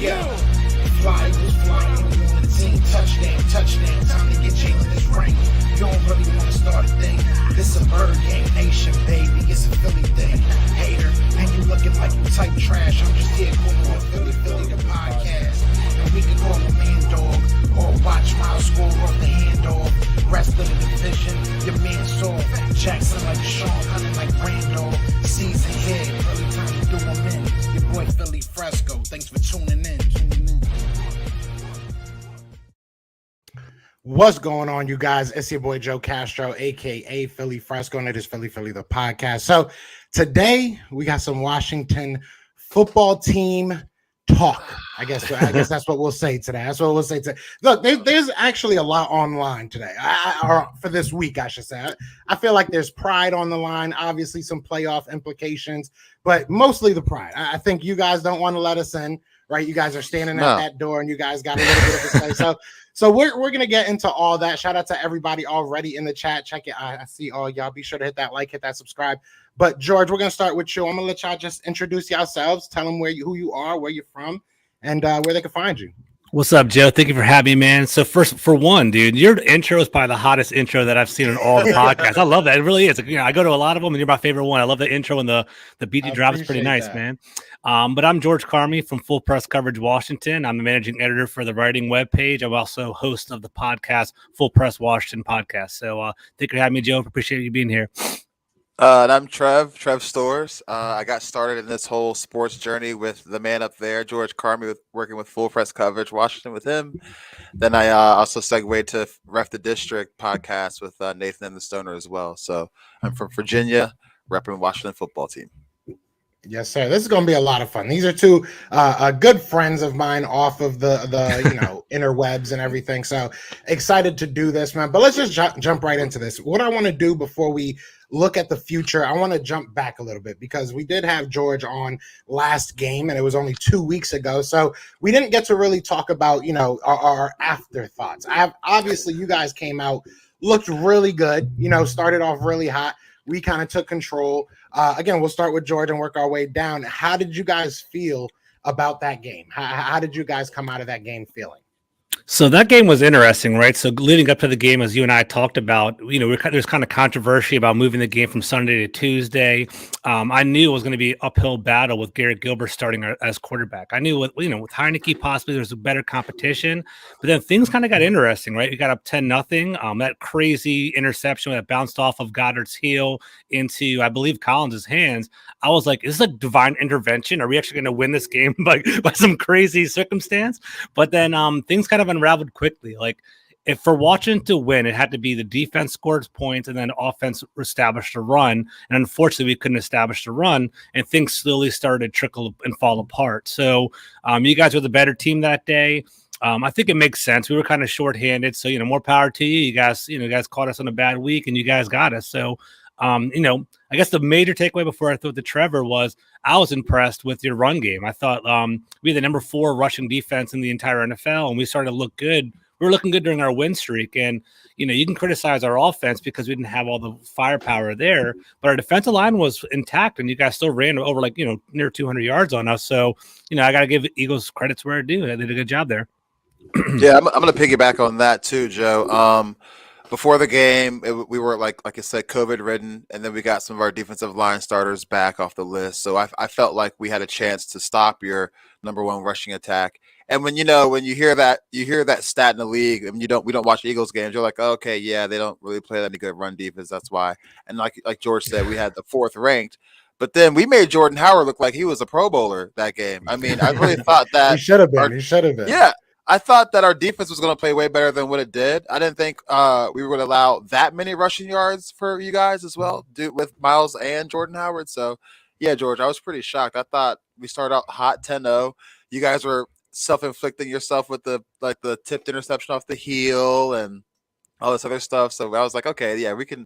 Yeah. Fly was flying on the team. Touchdown. Time to get Jalen this ring. You don't really want to start a thing. This a Bird Gang Nation, baby. It's a Philly thing. Hater, and you looking like you type trash. I'm just here calling on Philly the podcast. And we can call a man dog or watch Miles score off the handoff. Rest of the division, your man Saul Jackson like Sean, hunting like Randolph. Season here, really time to do them in. Your boy Philly Fresco. Thanks for tuning in. What's going on, you guys? It's your boy Joe Castro, aka Philly Fresco, and it is Philly the podcast. So today we got some Washington football team talk. I guess that's what we'll say today. That's what we'll say today. Look, there's actually a lot online today, or for this week, I should say. I feel like there's pride on the line, obviously some playoff implications, but mostly the pride. I think you guys don't want to let us in, right? You guys are standing at that door, and you guys got a little bit of a say. So we're gonna get into all that. Shout out to everybody already in the chat. Check it. I see all y'all. Be sure to hit that like, hit that subscribe. But George, we're gonna start with you. I'm gonna let y'all just introduce yourselves, tell them who you are, where you're from, and where they can find you. What's up, Joe? Thank you for having me, man. So first, for one, dude, your intro is probably the hottest intro that I've seen in all the podcasts. I love that. It really is. I go to a lot of them, and you're my favorite one. I love the intro, and the BT drop is pretty nice, man. But I'm George Carmi from Full Press Coverage Washington. I'm the managing editor for the writing webpage. I'm also host of the podcast Full Press Washington podcast. So thank you for having me, Joe. Appreciate you being here. And I'm Trev Stores. I got started in this whole sports journey with the man up there, George Carmi, working with Full Press Coverage Washington with him. Then I also segued to Ref the District podcast with Nathan and the Stoner as well. So I'm from Virginia, repping Washington football team. Yes, sir. This is going to be a lot of fun. These are two good friends of mine off of the interwebs and everything. So excited to do this, man. But let's just jump right into this. What I want to do before we look at the future, I want to jump back a little bit because we did have George on last game, and it was only 2 weeks ago. So we didn't get to really talk about, our afterthoughts. Obviously, you guys came out, looked really good, started off really hot. We kind of took control. Again, we'll start with George and work our way down. How did you guys feel about that game? How did you guys come out of that game feeling? So that game was interesting, right? So leading up to the game, as you and I talked about, there's kind of controversy about moving the game from Sunday to Tuesday. I knew it was going to be an uphill battle with Garrett Gilbert starting as quarterback. I knew with Heineke possibly there's a better competition, but then things kind of got interesting, right? We got up 10-0. That crazy interception that bounced off of Goddard's heel into, I believe, Collins' hands. I was like, is this a divine intervention? Are we actually going to win this game by some crazy circumstance? But then things kind of unraveled quickly. Like, if for Washington to win, it had to be the defense scored points and then offense established a run. And unfortunately, we couldn't establish the run, and things slowly started to trickle and fall apart. So you guys were the better team that day. I think it makes sense. We were kind of shorthanded, so more power to you. You guys caught us on a bad week, and you guys got us. So I guess the major takeaway before I threw it to Trevor was I was impressed with your run game. I thought we had the number 4 rushing defense in the entire NFL, and we started to look good. We were looking good during our win streak, and you can criticize our offense because we didn't have all the firepower there, but our defensive line was intact, and you guys still ran over near 200 yards on us. So I got to give Eagles credits where it's due. They did a good job there. Yeah, I'm going to piggyback on that too, Joe. Before the game, we were like I said, COVID-ridden, and then we got some of our defensive line starters back off the list. So I felt like we had a chance to stop your number 1 rushing attack. And when you hear that stat in the league, and we don't watch Eagles games, you're like, oh, okay, yeah, they don't really play any good run defense. That's why. And like George said, we had the 4th ranked. But then we made Jordan Howard look like he was a Pro Bowler that game. I mean, I really thought that he should have been. Yeah. I thought that our defense was going to play way better than what it did. I didn't think we were going to allow that many rushing yards for you guys as well, with Miles and Jordan Howard. So, yeah, George, I was pretty shocked. I thought we started out hot 10-0. You guys were self-inflicting yourself with the tipped interception off the heel and all this other stuff. So I was like, okay, yeah, we're going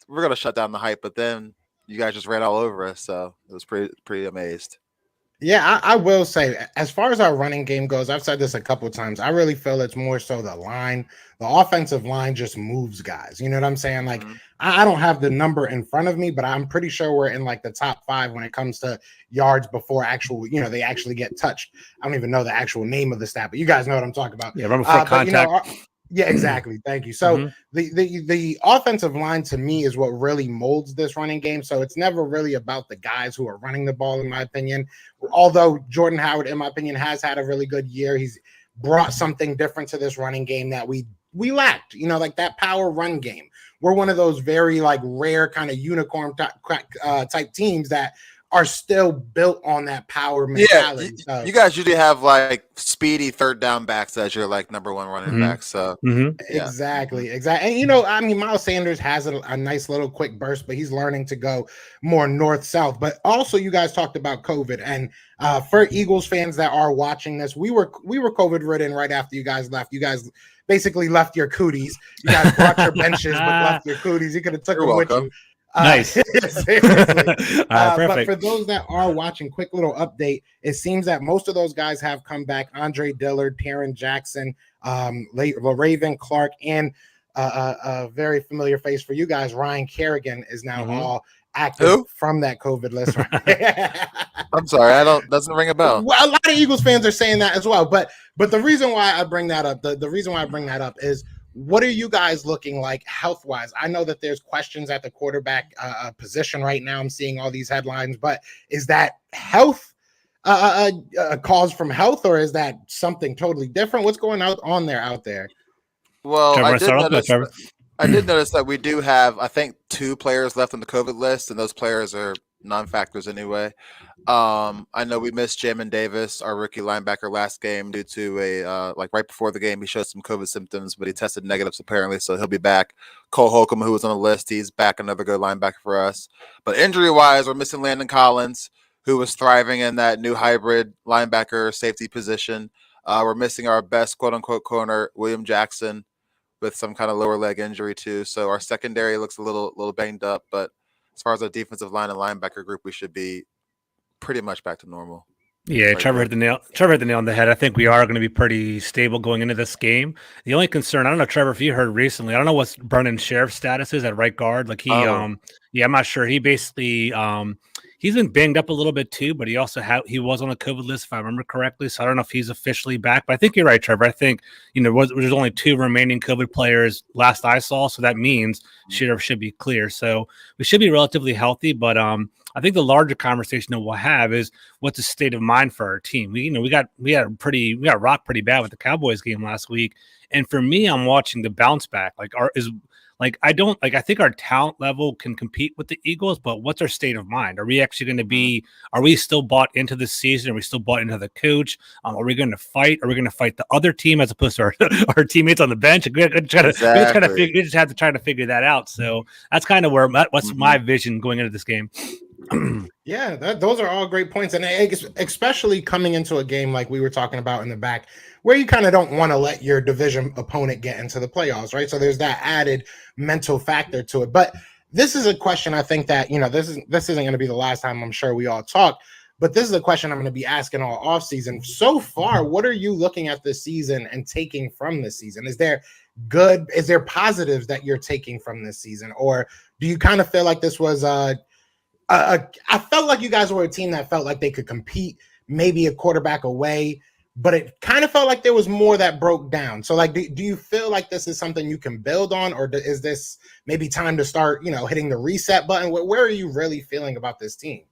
to shut down the hype. But then you guys just ran all over us. So I was pretty amazed. Yeah, I will say, as far as our running game goes, I've said this a couple times. I really feel it's more so the line, the offensive line just moves guys. You know what I'm saying? Like, Mhm. I don't have the number in front of me, but I'm pretty sure we're in like the top 5 when it comes to yards before actual, they actually get touched. I don't even know the actual name of the stat, but you guys know what I'm talking about. Yeah, run before But contact. yeah, exactly. Thank you. So Mhm. the offensive line to me is what really molds this running game. So it's never really about the guys who are running the ball, in my opinion. Although Jordan Howard, in my opinion, has had a really good year. He's brought something different to this running game that we lacked. Like that power run game. We're one of those very like rare kind of unicorn type teams that are still built on that power Yeah, mentality. So you guys usually have like speedy third down backs as your like number one running Mhm. back. So Mhm. yeah. exactly. And I mean, Miles Sanders has a nice little quick burst, but he's learning to go more north south. But also, you guys talked about COVID, and for Eagles fans that are watching this, we were COVID ridden right after you guys left. You guys basically left your cooties. You guys brought your benches, but left your cooties. You could have took You're them with welcome. you. Nice. Seriously. All right, But for perfect. those that are watching, quick little update. It seems that most of those guys have come back. Andre Dillard, Taron Jackson, Raven Clark, and a very familiar face for you guys, Ryan Kerrigan, is now Mhm. all active Who? from that COVID list. Right? I'm sorry, I don't doesn't ring a bell. Well, a lot of Eagles fans are saying that as well. But the reason why I bring that up, the reason why I bring that up is, what are you guys looking like health wise? I know that there's questions at the quarterback position right now. I'm seeing all these headlines, but is that health a cause from health, or is that something totally different? What's going on out there? Well, Trevor, want to start off? Go, Trevor. I did notice that we do have, I think, 2 players left on the COVID list, and those players are non-factors anyway. I know we missed Jamin Davis, our rookie linebacker, last game due to a like right before the game he showed some COVID symptoms, but he tested negatives apparently, so he'll be back. Cole Holcomb, who was on the list, he's back, another good linebacker for us. But injury-wise, we're missing Landon Collins, who was thriving in that new hybrid linebacker safety position. We're missing our best quote-unquote corner, William Jackson, with some kind of lower leg injury too. So our secondary looks a little banged up, but as far as our defensive line and linebacker group, we should be pretty much back to normal. Yeah, Right there. Trevor hit the nail on the head. I think we are going to be pretty stable going into this game. The only concern, I don't know, Trevor, if you heard recently, I don't know what Brennan Sheriff's status is at right guard. Like Oh, yeah, I'm not sure. He basically, he's been banged up a little bit too, but he was on the COVID list if I remember correctly. So I don't know if he's officially back. But I think you're right, Trevor. I think there's only 2 remaining COVID players last I saw, so that means Sheriff should be clear. So we should be relatively healthy, but I think the larger conversation that we'll have is what's the state of mind for our team. We got rocked pretty bad with the Cowboys game last week, and for me, I'm watching the bounce back. I think our talent level can compete with the Eagles, but what's our state of mind? Are we actually going to be? Are we still bought into the season? Are we still bought into the coach? Are we going to fight? Are we going to fight the other team as opposed to our teammates on the bench? We just have to try to figure that out. So that's kind of what's my vision going into this game. Yeah, those are all great points, and especially coming into a game like we were talking about in the back, where you kind of don't want to let your division opponent get into the playoffs, right? So there's that added mental factor to it. But this is a question I think that this isn't going to be the last time I'm sure we all talk, but this is a question I'm going to be asking all offseason. So far, what are you looking at this season and taking from this season? Is there positives that you're taking from this season, or do you kind of feel like this was I felt like you guys were a team that felt like they could compete, maybe a quarterback away, but it kind of felt like there was more that broke down. So, like, do you feel like this is something you can build on, or is this maybe time to start, hitting the reset button? Where are you really feeling about this team?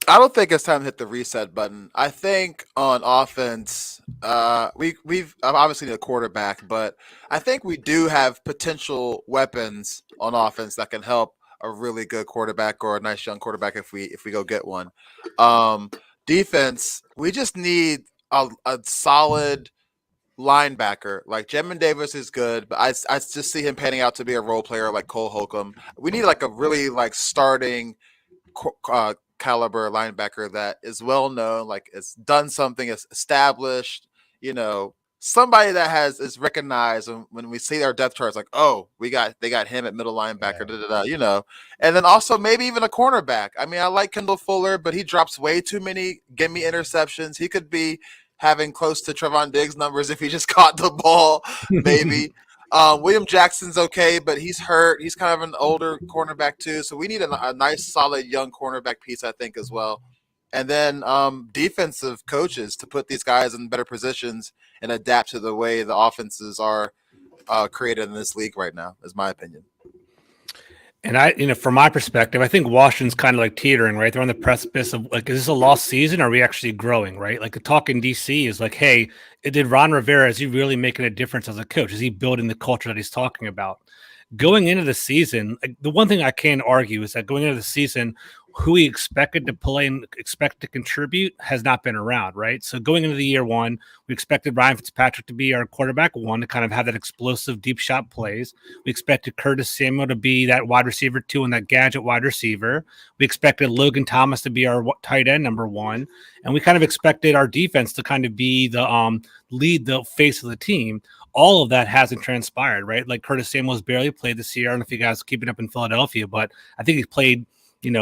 I don't think it's time to hit the reset button. I think on offense, we've obviously need a quarterback, but I think we do have potential weapons on offense that can help a really good quarterback or a nice young quarterback if we go get one. Um, Defense, we just need a solid linebacker. Like Jamin Davis is good, but I just see him panning out to be a role player like Cole Holcomb. We need like a really like starting caliber linebacker that is well known, like it's done something, it's established, somebody that is recognized when we see our depth charts, like, oh, they got him at middle linebacker, and then also maybe even a cornerback. I mean, I like Kendall Fuller, but he drops way too many gimme interceptions. He could be having close to Trevon Diggs numbers if he just caught the ball, maybe. William Jackson's okay, but he's hurt. He's kind of an older cornerback too, so we need a nice, solid young cornerback piece, I think, as well. And then defensive coaches to put these guys in better positions and adapt to the way the offenses are created in this league right now, is my opinion. And from my perspective, I think Washington's kind of like teetering, right? They're on the precipice of like, is this a lost season? Or are we actually growing, right? Like the talk in DC is like, hey, did Ron Rivera, is he really making a difference as a coach? Is he building the culture that he's talking about? Going into the season, like, the one thing I can argue is that going into the season, who he expected to play and expect to contribute has not been around, right? So going into the year one, we expected Ryan Fitzpatrick to be our quarterback one, to kind of have that explosive deep shot plays. We expected Curtis Samuel to be that wide receiver two and that gadget wide receiver. We expected Logan Thomas to be our tight end number one. And we kind of expected our defense to kind of be the lead the face of the team. All of that hasn't transpired, right? Like Curtis Samuel's barely played this year. I don't know if you guys are keeping up in Philadelphia, but I think he's played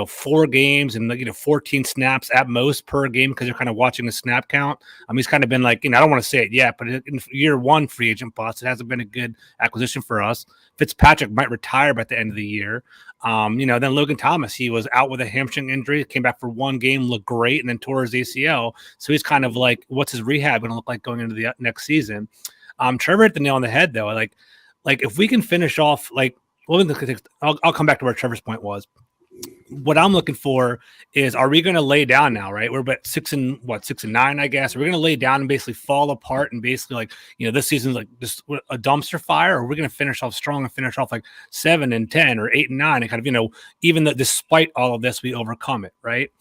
4 games and 14 snaps at most per game because you're kind of watching the snap count. He's kind of been like, I don't want to say it yet, but in year one free agent bust, it hasn't been a good acquisition for us. Fitzpatrick might retire by the end of the year. Then Logan Thomas, he was out with a hamstring injury, came back for 1 game, looked great, and then tore his ACL. So he's kind of like, what's his rehab going to look like going into the next season? Trevor hit the nail on the head though. Like if we can finish off, I'll come back to where Trevor's point was. What I'm looking for is, are we going to lay down now, right? We're about 6 and 9, I guess. Are we going to lay down and basically fall apart and basically this season's like just a dumpster fire, or we're going to finish off strong and finish off like 7 and 10 or 8 and 9 and kind of, even though despite all of this, we overcome it, right?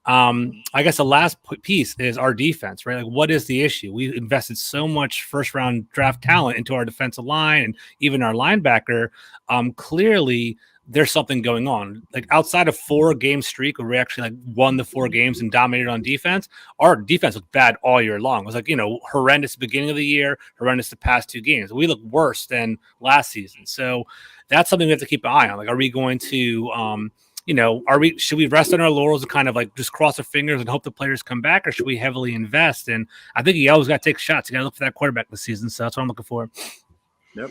I guess the last piece is our defense, right? Like, what is the issue? We invested so much first round draft talent into our defensive line and even our linebacker. Clearly there's something going on. Like outside of 4-game streak where we actually won the 4 games and dominated on defense, our defense looked bad all year long. It was horrendous beginning of the year, horrendous the past 2 games. We look worse than last season. So that's something we have to keep an eye on. Like, are we going to, should we rest on our laurels and kind of just cross our fingers and hope the players come back, or should we heavily invest? And I think you always got to take shots. You got to look for that quarterback this season. So that's what I'm looking for. Yep.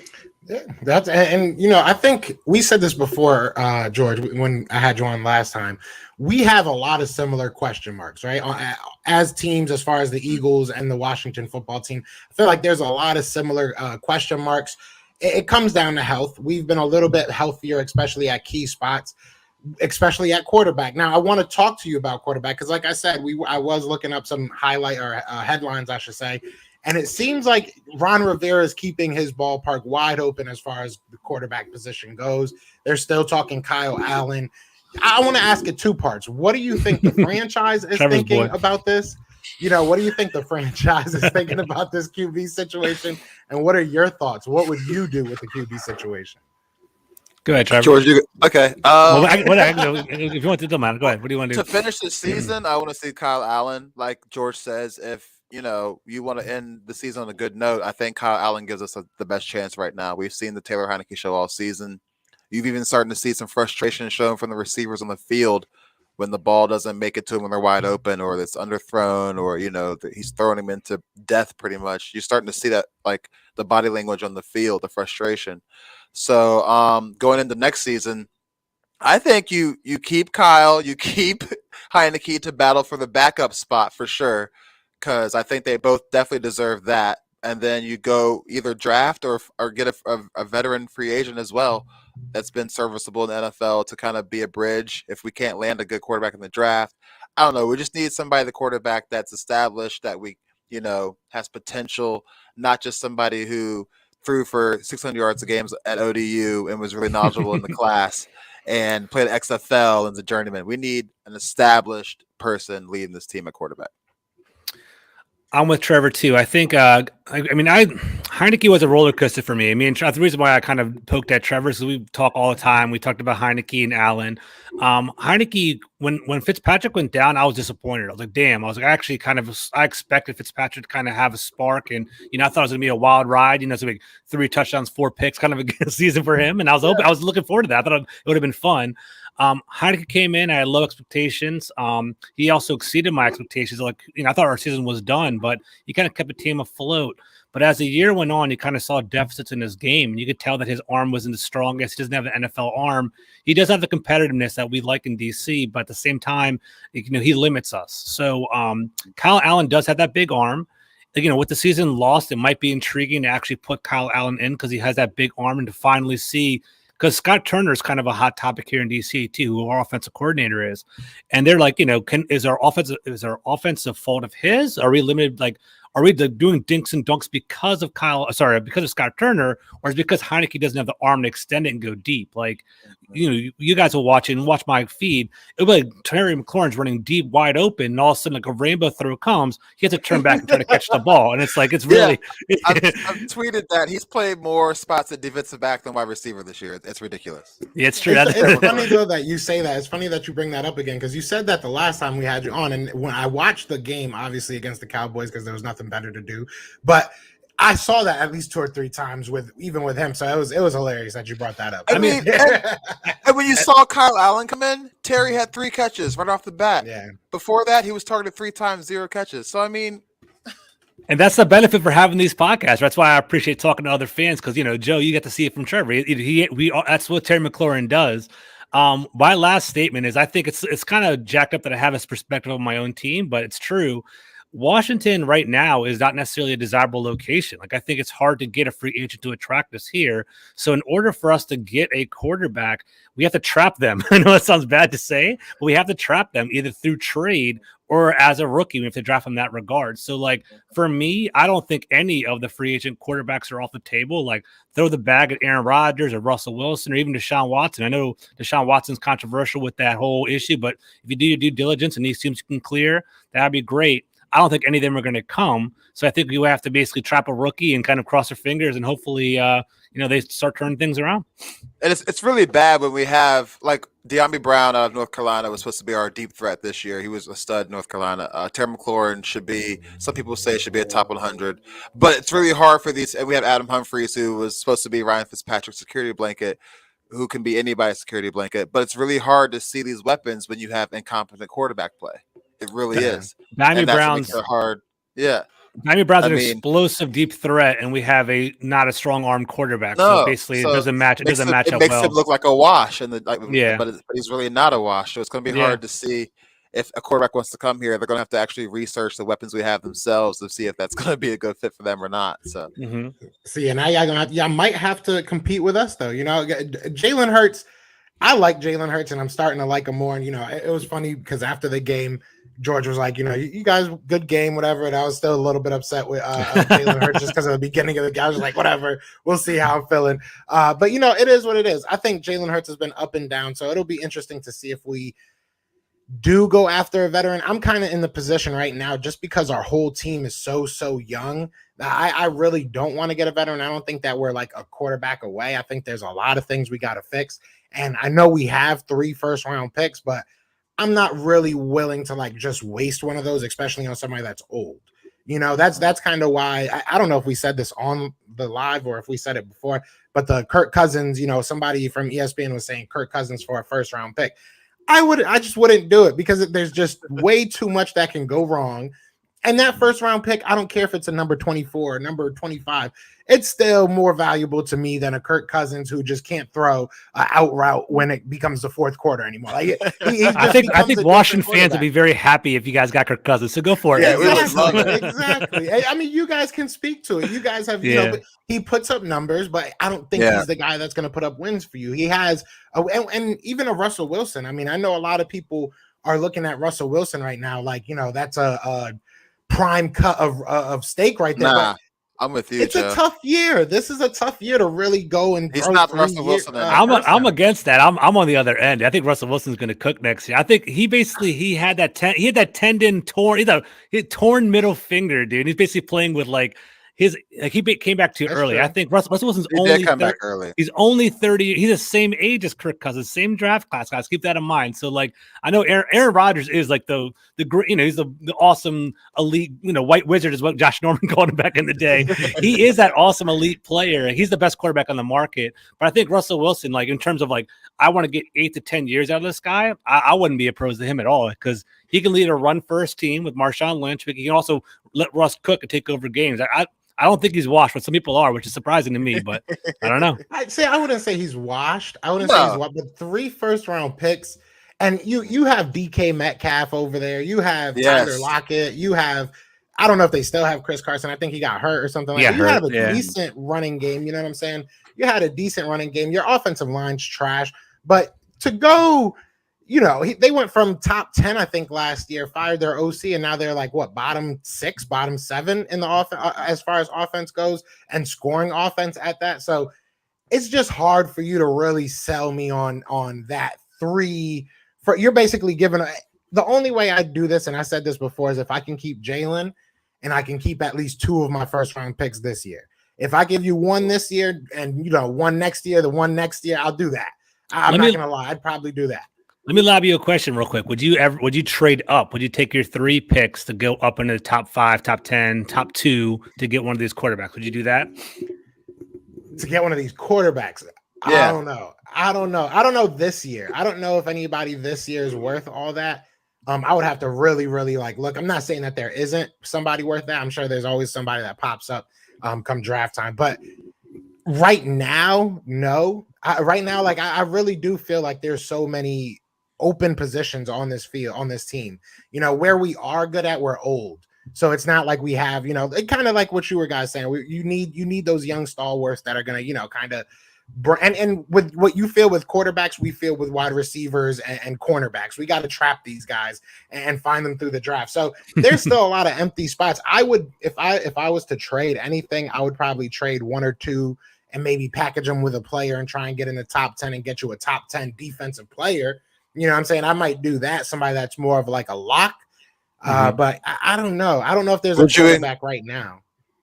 Yeah, I think we said this before, George, when I had you on last time. We have a lot of similar question marks, right? As teams, as far as the Eagles and the Washington football team, I feel like there's a lot of similar question marks. It comes down to health. We've been a little bit healthier, especially at key spots, especially at quarterback. Now, I want to talk to you about quarterback because, like I said, I was looking up some headlines, I should say. And it seems like Ron Rivera is keeping his ballpark wide open as far as the quarterback position goes. They're still talking Kyle Allen. I want to ask it 2 parts. What do you think the franchise is thinking about this? What do you think the franchise is thinking about this QB situation? And what are your thoughts? What would you do with the QB situation? Go ahead, Trevor. George, okay. If you want to do it, go ahead. What do you want to do? To finish the season, I want to see Kyle Allen. Like George says, if you want to end the season on a good note, I think Kyle Allen gives us the best chance right now. We've seen the Taylor Heineke show all season. You've even starting to see some frustration shown from the receivers on the field when the ball doesn't make it to them when they're wide open, or it's underthrown, or he's throwing him into death pretty much. You're starting to see that, like the body language on the field, the frustration. So going into next season, I think you keep Kyle, you keep Heineke to battle for the backup spot for sure, because I think they both definitely deserve that. And then you go either draft or get a veteran free agent as well that's been serviceable in the NFL to kind of be a bridge if we can't land a good quarterback in the draft. I don't know. We just need somebody, the quarterback that's established, that we, has potential, not just somebody who threw for 600 yards a game at ODU and was really knowledgeable in the class and played XFL and the journeyman. We need an established person leading this team at quarterback. I'm with Trevor too. I think, Heineke was a roller coaster for me. I mean, the reason why I kind of poked at Trevor is we talk all the time. We talked about Heineke and Allen. Heineke, when Fitzpatrick went down, I was disappointed. I was like, damn. I was like, I expected Fitzpatrick to kind of have a spark, and I thought it was gonna be a wild ride. It's gonna be 3 touchdowns, 4 picks, kind of a good season for him. And I was looking forward to that. I thought it would have been fun. Heineke came in. I had low expectations. He also exceeded my expectations. I thought our season was done, but he kind of kept the team afloat. But as the year went on, you kind of saw deficits in his game, and you could tell that his arm wasn't the strongest. He doesn't have an NFL arm. He does have the competitiveness that we like in DC, but at the same time, he limits us. So Kyle Allen does have that big arm. With the season lost, it might be intriguing to actually put Kyle Allen in because he has that big arm, and to finally see. Because Scott Turner is kind of a hot topic here in DC too, who our offensive coordinator is, and they're like, is our offensive fault of his? Are we limited? Like, are we doing dinks and dunks because of Scott Turner, or is it because Heineke doesn't have the arm to extend it and go deep? Like, you guys will watch my feed. It'll be like Terry McLaurin's running deep, wide open, and all of a sudden, like a rainbow throw comes, he has to turn back and try to catch the ball, and it's really. Yeah. I've tweeted that he's played more spots at defensive back than wide receiver this year. It's ridiculous. Yeah, it's true. It's funny though that you say that. It's funny that you bring that up again because you said that the last time we had you on, and when I watched the game, obviously against the Cowboys, because there was nothing better to do, but I saw that at least 2 or 3 times with him. So it was hilarious that you brought that up. I mean, and when you saw Kyle Allen come in, Terry had 3 catches right off the bat. Yeah. Before that, he was targeted 3 times, 0 catches. So I mean, and that's the benefit for having these podcasts. That's why I appreciate talking to other fans because Joe, you get to see it from Trevor. That's what Terry McLaurin does. My last statement is I think it's kind of jacked up that I have this perspective of my own team, but it's true. Washington right now is not necessarily a desirable location. Like, I think it's hard to get a free agent to attract us here. So in order for us to get a quarterback, we have to trap them. I know it sounds bad to say, but we have to trap them either through trade or as a rookie. We have to draft them in that regard. So, like, for me, I don't think any of the free agent quarterbacks are off the table. Like, throw the bag at Aaron Rodgers or Russell Wilson or even Deshaun Watson. I know Deshaun Watson's controversial with that whole issue, but if you do your due diligence and these teams can clear, that'd be great. I don't think any of them are going to come. So I think we have to basically trap a rookie and kind of cross our fingers and hopefully, they start turning things around. And it's really bad when we have like De'Ami Brown out of North Carolina was supposed to be our deep threat this year. He was a stud in North Carolina. Terry McLaurin some people say should be a top 100, but it's really hard for these. And we have Adam Humphries, who was supposed to be Ryan Fitzpatrick's security blanket, who can be anybody's security blanket. But it's really hard to see these weapons when you have incompetent quarterback play. It really is. De'Ami Brown's hard. Yeah. De'Ami Brown's an explosive deep threat, and we have not a strong arm quarterback. So basically, it doesn't match. It doesn't match up well. It makes him look like a wash, but he's really not a wash. So it's going to be hard to see if a quarterback wants to come here. They're going to have to actually research the weapons we have themselves to see if that's going to be a good fit for them or not. So, See, and now y'all might have to compete with us, though. Jalen Hurts. I like Jalen Hurts, and I'm starting to like him more. And it was funny because after the game, George was like, you guys, good game, whatever. And I was still a little bit upset with Jalen Hurts just because of the beginning of the game. I was like, whatever, we'll see how I'm feeling. But it is what it is. I think Jalen Hurts has been up and down, so it'll be interesting to see if we do go after a veteran. I'm kind of in the position right now just because our whole team is so young. I really don't want to get a veteran. I don't think that we're like a quarterback away. I think there's a lot of things we got to fix. And I know we have 3 first-round picks, but I'm not really willing to like just waste one of those, especially on somebody that's old. That's kind of why I don't know if we said this on the live or if we said it before, but the Kirk Cousins, somebody from ESPN was saying Kirk Cousins for a first-round pick. I just wouldn't do it because there's just way too much that can go wrong. And that first round pick, I don't care if it's a number 24 or number 25. It's still more valuable to me than a Kirk Cousins who just can't throw out route when it becomes the fourth quarter anymore. Like, I think Washington fans would be very happy if you guys got Kirk Cousins. So go for it. Yeah, exactly. I mean, you guys can speak to it. You guys have, but he puts up numbers, but I don't think he's the guy that's going to put up wins for you. He has, and even a Russell Wilson. I mean, I know a lot of people are looking at Russell Wilson right now, like, that's a prime cut of steak right there. Nah. I'm with you, It's Joe. a tough year. This is a tough year to really go and He's throw not 3 Russell years. Wilson anymore. I'm against that. I'm on the other end. I think Russell Wilson's going to cook next year. I think he had that tendon torn. He had torn middle finger, dude. He's basically playing with like came back too That's early. true. I think Russell Wilson's He did come back early. He's only 30. He's the same age as Kirk Cousins, same draft class, guys. Keep that in mind. So, like, I know Aaron Rodgers is like the great, he's the awesome elite, white wizard is what Josh Norman called him back in the day. He is that awesome elite player. He's the best quarterback on the market. But I think Russell Wilson, like in terms of like, I want to get 8 to 10 years out of this guy. I wouldn't be opposed to him at all because he can lead a run first team with Marshawn Lynch. But he can also let Russ cook and take over games. I don't think he's washed, but some people are, which is surprising to me. But I don't know. I wouldn't say he's washed. I wouldn't say he's washed, but 3 first-round picks, and you have DK Metcalf over there. You have Tyler Lockett. You have, I don't know if they still have Chris Carson. I think he got hurt or something like that. You have a decent running game. You know what I'm saying? You had a decent running game. Your offensive line's trash, but to go. They went from top 10, I think, last year, fired their OC, and now they're like, what, bottom 6, bottom 7 in the offense as far as offense goes, and scoring offense at that. So it's just hard for you to really sell me on that 3. You're basically giving the only way I do this, and I said this before, is if I can keep Jalen and I can keep at least 2 of my first round picks this year. If I give you 1 this year and 1 next year, the 1 next year, I'll do that. I'm not gonna lie, I'd probably do that. Let me lob you a question real quick. Would you trade up? Would you take your 3 picks to go up into the top 5, top 10, top 2 to get one of these quarterbacks? Would you do that? To get one of these quarterbacks? Yeah. I don't know this year. I don't know if anybody this year is worth all that. I would have to really, really look. I'm not saying that there isn't somebody worth that. I'm sure there's always somebody that pops up come draft time. But right now, no. Right now, I really do feel like there's so many open positions on this field, on this team. Where we are good at, we're old. So it's not like we have, it kind of like what you were guys saying. You need those young stalwarts that are going to, kind of, and with what you feel with quarterbacks, we feel with wide receivers and cornerbacks. We got to trap these guys and find them through the draft. So there's still a lot of empty spots. I would, if I was to trade anything, I would probably trade 1 or 2 and maybe package them with a player and try and get in the top 10 and get you a top 10 defensive player. You know what I'm saying? I might do that. Somebody that's more of like a lock. But I don't know. I don't know if there's a quarterback right now.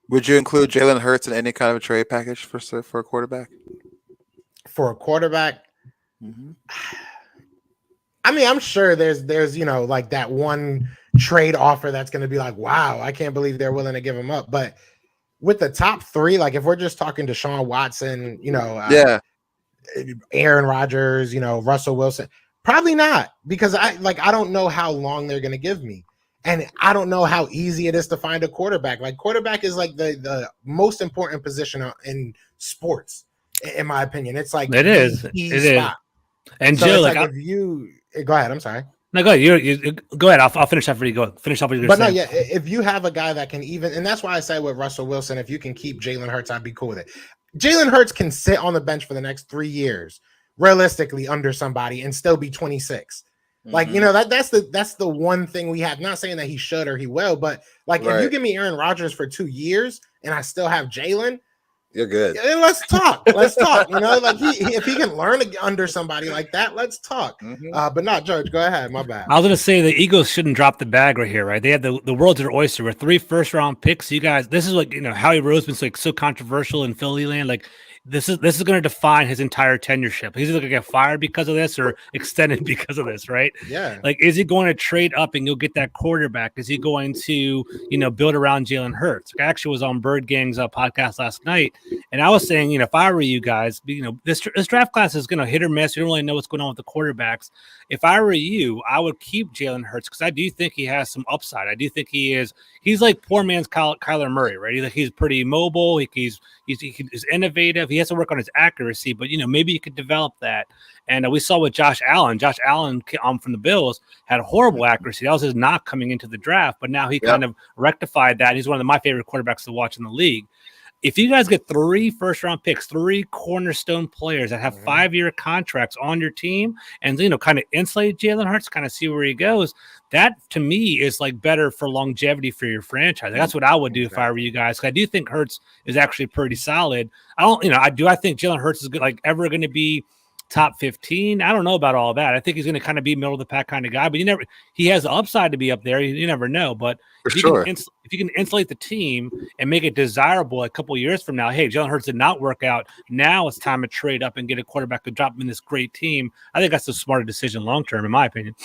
Would you include Jalen Hurts in any kind of a trade package for a quarterback? For a quarterback? I mean, I'm sure there's like that one trade offer that's going to be like, wow, I can't believe they're willing to give him up. But with the top 3, like if we're just talking Deshaun Watson, Aaron Rodgers, Russell Wilson, probably not, because I don't know how long they're going to give me. And I don't know how easy it is to find a quarterback. Like quarterback is like the most important position in sports, in my opinion. It's like it is. And so Jill, if you go ahead, I'm sorry. No, go ahead. You go ahead. I'll finish after you go. Finish off what you're saying. But no, yeah, if you have a guy that can and that's why I say with Russell Wilson, if you can keep Jalen Hurts, I'd be cool with it. Jalen Hurts can sit on the bench for the next 3 years, realistically, under somebody and still be 26. Like, that's the one thing we have. Not saying that he should or he will, but if you give me Aaron Rodgers for 2 years and I still have Jalen, you're good. Let's talk. Let's talk. If he can learn under somebody like that, let's talk. But not George. Go ahead. My bad. I was going to say the Eagles shouldn't drop the bag right here, right? They had the world's their oyster with 3 first-round picks. You guys, this is like Howie Roseman's like so controversial in Philly land. Like this is going to define his entire tenureship. He's either going to get fired because of this or extended because of this, right? Yeah. Like, is he going to trade up and you'll get that quarterback? Is he going to build around Jalen Hurts? I actually was on Bird Gang's podcast last night, and I was saying, if I were you guys, this draft class is going to hit or miss. You don't really know what's going on with the quarterbacks. If I were you, I would keep Jalen Hurts because I do think he has some upside. I do think he's like poor man's Kyler Murray, right? He's pretty mobile. He's innovative. He has to work on his accuracy, but maybe you could develop that. And we saw with Josh Allen. Josh Allen from the Bills had horrible accuracy. That was his knock coming into the draft, but now he kind of rectified that. He's one of my favorite quarterbacks to watch in the league. if you guys get 3 first-round picks, 3 cornerstone players that have 5-year contracts on your team, and kind of insulate Jalen Hurts, kind of see where he goes, that to me is like better for longevity for your franchise. That's what I would do if I were you guys. Because I do think Hurts is actually pretty solid. I think Jalen Hurts is good, like ever going to be top 15. I don't know about all that. I think he's going to kind of be middle of the pack kind of guy, but he has the upside to be up there. You never know. But if you can insulate the team and make it desirable a couple of years from now, hey, Jalen Hurts did not work out. Now it's time to trade up and get a quarterback to drop him in this great team. I think that's a smarter decision long term, in my opinion.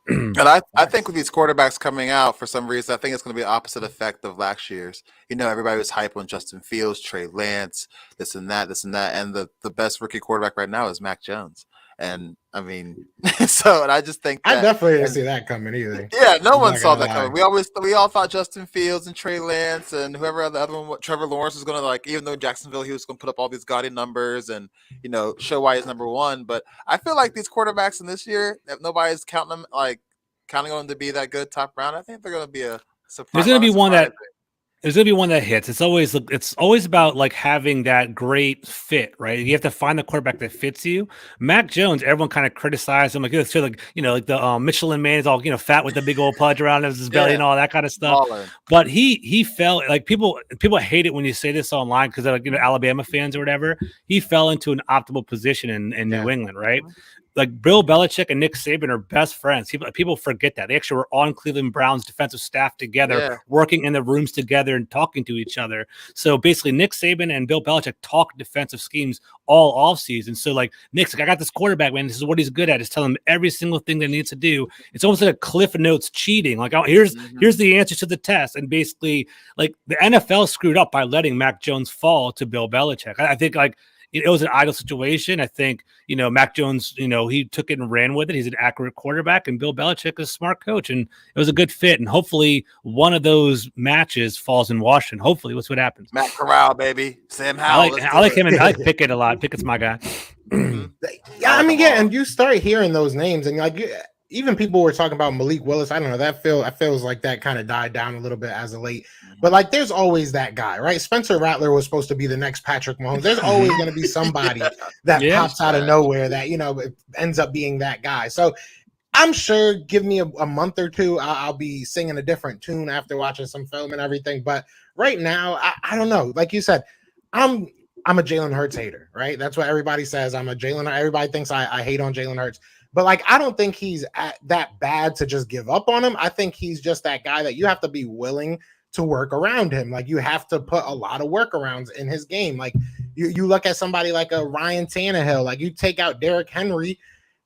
And I think with these quarterbacks coming out, for some reason, I think it's going to be the opposite effect of last year's. Everybody was hype on Justin Fields, Trey Lance, this and that. And the best rookie quarterback right now is Mac Jones. And I mean, and I just think that, I definitely didn't see that coming either. Yeah, no one saw that coming. We all thought Justin Fields and Trey Lance and whoever the other one, Trevor Lawrence, was going to, even though Jacksonville, he was going to put up all these gaudy numbers and show why he's number one. But I feel like these quarterbacks in this year, if nobody's counting on them to be that good top round, I think they're going to be a surprise. There's going to be one that. There's going to be one that hits. It's always about like having that great fit, right? You have to find the quarterback that fits you. Mac Jones, everyone kind of criticized him, like the Michelin man is all fat with the big old pudge around his belly and all that kind of stuff. Baller. But he fell, like people hate it when you say this online because they're Alabama fans or whatever. He fell into an optimal position in New England, right? Like Bill Belichick and Nick Saban are best friends. People forget that. They actually were on Cleveland Browns defensive staff together, working in the rooms together and talking to each other. So basically Nick Saban and Bill Belichick talk defensive schemes all offseason. So Nick's I got this quarterback, man. This is what he's good at. Just tell him every single thing they need to do. It's almost like a Cliff Notes cheating. Like, oh, here's the answers to the test. And basically the NFL screwed up by letting Mac Jones fall to Bill Belichick. I think it was an ideal situation. I think, Mac Jones, he took it and ran with it. He's an accurate quarterback, and Bill Belichick is a smart coach, and it was a good fit. And hopefully one of those matches falls in Washington. Hopefully, that's what happens. Matt Corral, baby. Sam Howell. I like him, and I like Pickett a lot. Pickett's my guy. And you start hearing those names, and even people were talking about Malik Willis. I don't know. That feels like that kind of died down a little bit as of late. But there's always that guy, right? Spencer Rattler was supposed to be the next Patrick Mahomes. There's always going to be somebody that pops out of nowhere that ends up being that guy. So I'm sure, give me a month or two, I'll be singing a different tune after watching some film and everything. But right now, I don't know. Like you said, I'm a Jalen Hurts hater, right? That's what everybody says. Everybody thinks I hate on Jalen Hurts. But I don't think he's that bad to just give up on him. I think he's just that guy that you have to be willing to work around him. You have to put a lot of workarounds in his game. You look at somebody like a Ryan Tannehill, you take out Derrick Henry,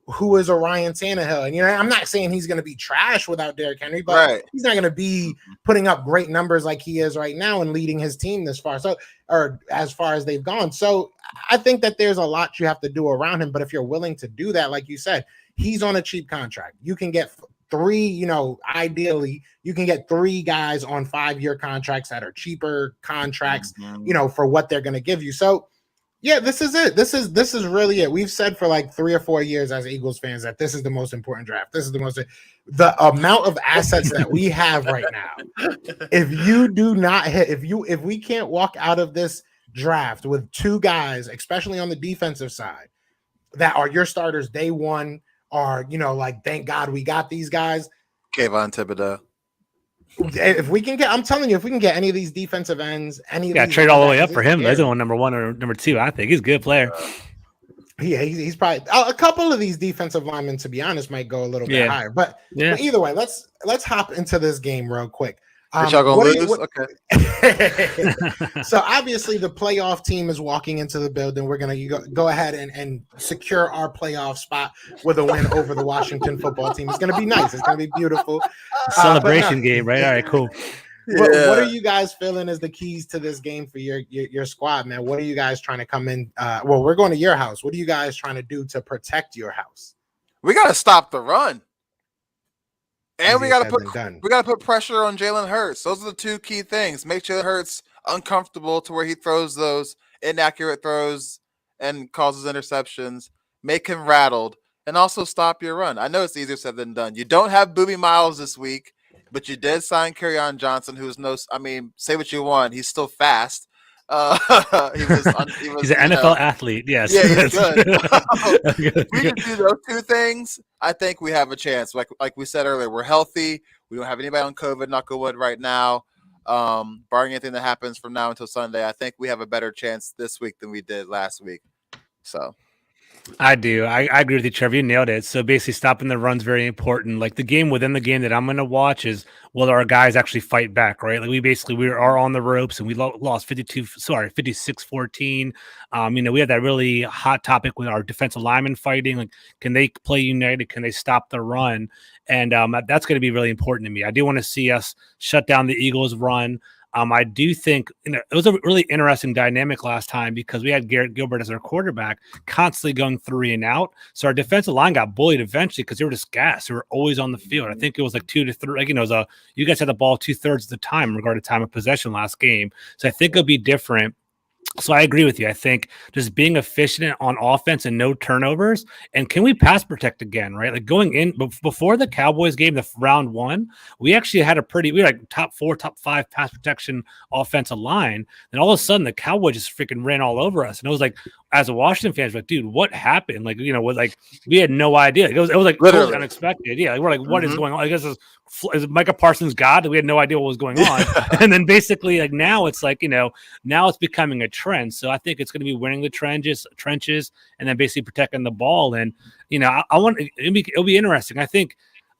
who is a Ryan Tannehill. And, I'm not saying he's going to be trash without Derrick Henry, but he's not going to be putting up great numbers like he is right now and leading his team this far. Or as far as they've gone. So I think that there's a lot you have to do around him. But if you're willing to do that, like you said, he's on a cheap contract. You can get 3, ideally you can get 3 guys on 5-year contracts that are cheaper contracts, for what they're going to give you. So yeah, this is it. This is really it. We've said for 3 or 4 years as Eagles fans that this is the most important draft. This is the amount of assets that we have right now. If you do not hit, if we can't walk out of this draft with 2 guys, especially on the defensive side, that are your starters day one, or thank God we got these guys. Kayvon Thibodeau. If we can get, I'm telling you, if we can get any of these defensive ends, trade all the way up for him. He's on number 1 or number 2. I think he's a good player. Yeah, he's probably a couple of these defensive linemen, to be honest, might go a little bit higher. But either way, let's hop into this game real quick. Y'all gonna lose? Okay. So obviously the playoff team is walking into the building. We're gonna go ahead and secure our playoff spot with a win over the Washington football team. It's gonna be nice. It's gonna be beautiful. Celebration game, right? All right, cool. What are you guys feeling as the keys to this game for your squad, man? What are you guys trying to come in? We're going to your house. What are you guys trying to do to protect your house? We got to stop the run. And we got to put pressure on Jalen Hurts. Those are the 2 key things. Make Jalen Hurts uncomfortable to where he throws those inaccurate throws and causes interceptions. Make him rattled, and also stop your run. I know it's easier said than done. You don't have Boobie Miles this week, but you did sign Kerryon Johnson, who's say what you want, he's still fast. He's an NFL athlete. Yes. Yeah, he's good. If we Good. can do those two things, I think we have a chance. Like we said earlier, we're healthy. We don't have anybody on COVID, knock on wood, right now. Barring anything that happens from now until Sunday, I think we have a better chance this week than we did last week. So I do. I agree with you, Trevor. You nailed it. So basically, stopping the run's very important. Like the game within the game that I'm going to watch is will our guys actually fight back, right? Like we are on the ropes and we lost 56-14. We had that really hot topic with our defensive linemen fighting. Like, can they play united? Can they stop the run? And that's going to be really important to me. I do want to see us shut down the Eagles' run. I do think it was a really interesting dynamic last time because we had Garrett Gilbert as our quarterback constantly going 3 and out. So our defensive line got bullied eventually because they were just gassed. They were always on the field. I think it was like 2 to 3. Like, you guys had the ball 2/3 of the time regarding time of possession last game. So I think it'll be different. So I agree with you. I think just being efficient on offense and no turnovers. And can we pass protect again, right? Like going in before the Cowboys game, the round 1, we actually had we were like top 4, top 5 pass protection offensive line. And all of a sudden the Cowboys just freaking ran all over us. And it was like, as a Washington fan, like, dude, what happened? Like, we had no idea. It was like totally unexpected. Yeah. Like, we're like, what is going on? I guess is Micah Parsons God? We had no idea what was going on. And then basically like now it's like, now it's becoming a trend. So I think it's going to be winning the trenches and then basically protecting the ball. And, it'll be interesting. I think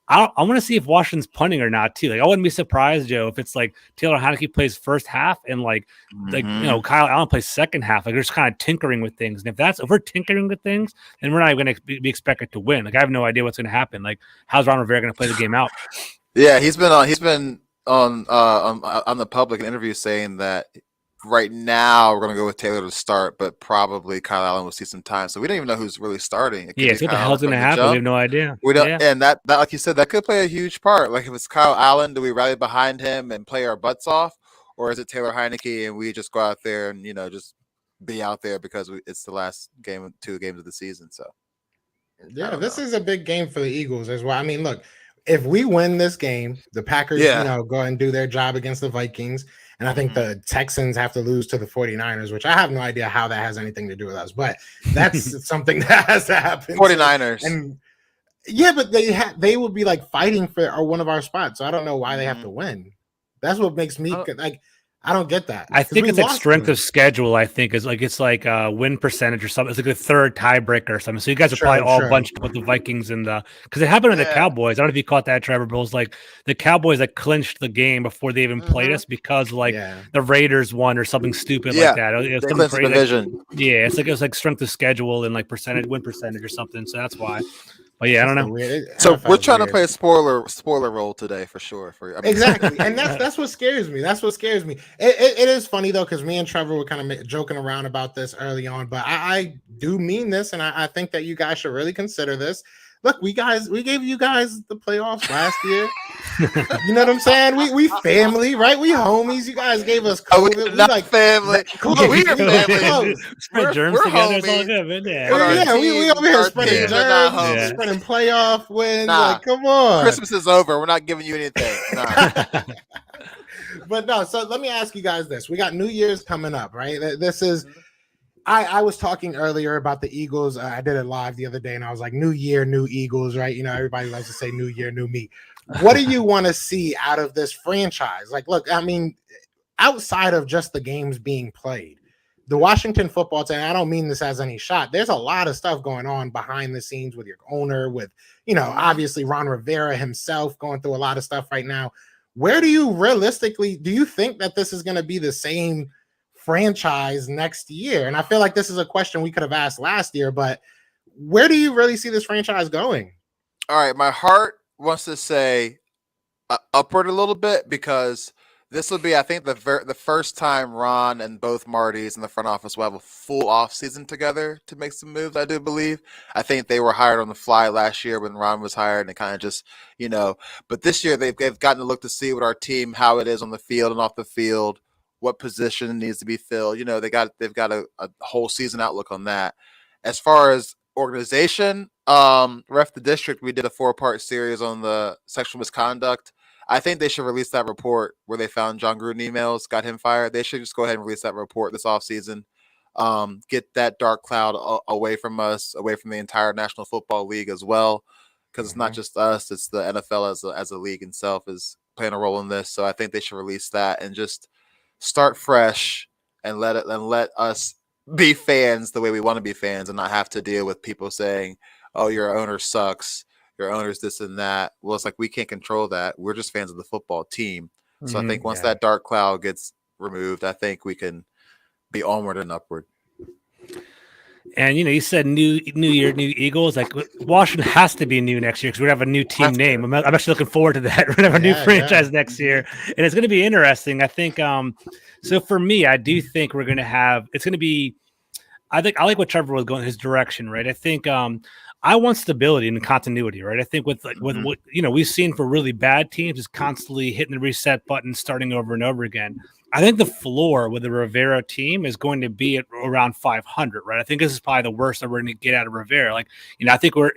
I want to see if Washington's punting or not too. Like, I wouldn't be surprised, Joe, if it's like Taylor Heineke plays first half and Kyle Allen plays second half. Like, they're just kind of tinkering with things. And if we're tinkering with things, then we're not going to be expected to win. Like, I have no idea what's going to happen. Like, how's Ron Rivera going to play the game out? yeah, he's been on the public interview saying that right now we're going to go with Taylor to start, but probably Kyle Allen will see some time. So we don't even know who's really starting. Yeah, so what the hell's going to happen? We have no idea. We don't, and that, like you said, that could play a huge part. Like if it's Kyle Allen, do we rally behind him and play our butts off, or is it Taylor Heineke and we just go out there and just be out there because it's the last game, 2 games of the season? So yeah, this is a big game for the Eagles as well. I mean, look, if we win this game, the Packers, go and do their job against the Vikings. And I think the Texans have to lose to the 49ers, which I have no idea how that has anything to do with us, but that's something that has to happen. 49ers. And yeah, but they will be like fighting for one of our spots. So I don't know why they have to win. That's what makes me like, I don't get that. I think it's like strength of schedule. I think it's like win percentage or something. It's like the third tiebreaker or something. So you guys are probably all bunched with the Vikings and because it happened with the Cowboys. I don't know if you caught that, Trevor. But it was like the Cowboys clinched the game before they even played us because the Raiders won or something stupid like that. It was something crazy. Division. Yeah, it was like strength of schedule and like win percentage or something. So that's why. But yeah, I don't know. So we're trying to play a spoiler role today for sure. Exactly, and that's what scares me. That's what scares me. It is funny though because me and Trevor were kind of joking around about this early on, but I do mean this, and I think that you guys should really consider this. Look, we gave you guys the playoffs last year. You know what I'm saying? We family, right? We homies. You guys gave us COVID. We like family. We're family. Spread germs together. It's all good, man. We over here spreading germs, spreading playoff wins. Like, come on. Christmas is over. We're not giving you anything. Nah. But no, so let me ask you guys this. We got New Year's coming up, right? This is I was talking earlier about the Eagles. I did it live the other day, and I was like, New Year, new Eagles, right? Everybody loves to say New Year, new me. What do you want to see out of this franchise? Like, look, I mean, outside of just the games being played, the Washington football team, I don't mean this as any shot. There's a lot of stuff going on behind the scenes with your owner, with, obviously Ron Rivera himself going through a lot of stuff right now. Where do you think that this is going to be the same franchise next year? And I feel like this is a question we could have asked last year, but where do you really see this franchise going? All right, my heart wants to say upward a little bit because this will be, I think, the first time Ron and both Martys in the front office will have a full off season together to make some moves. I do believe. I think they were hired on the fly last year when Ron was hired, and kind of just But this year they've gotten to look to see what our team, how it is on the field and off the field, what position needs to be filled. They've got a whole season outlook on that. As far as organization, Ref the District, we did a 4-part series on the sexual misconduct. I think they should release that report where they found John Gruden emails, got him fired. They should just go ahead and release that report this offseason. Get that dark cloud away from us, away from the entire National Football League as well, because it's not just us; it's the NFL as a league itself is playing a role in this. So I think they should release that and just start fresh and let us be fans the way we want to be fans, and not have to deal with people saying, "Oh, your owner sucks. Your owner's this and that." Well, it's like we can't control that. We're just fans of the football team. So I think once that dark cloud gets removed, I think we can be onward and upward. And you said new year, new Eagles. Like Washington has to be new next year because we have a new team name. I'm actually looking forward to that. We're gonna have a new franchise next year, and it's going to be interesting. I think. So for me, I do think we're going to have. It's going to be. I think I like what Trevor was going his direction, right? I think. I want stability and continuity, right? I think with what we've seen for really bad teams is constantly hitting the reset button, starting over and over again. I think the floor with the Rivera team is going to be at around 500, right? I think this is probably the worst that we're going to get out of Rivera. Like, I think we're,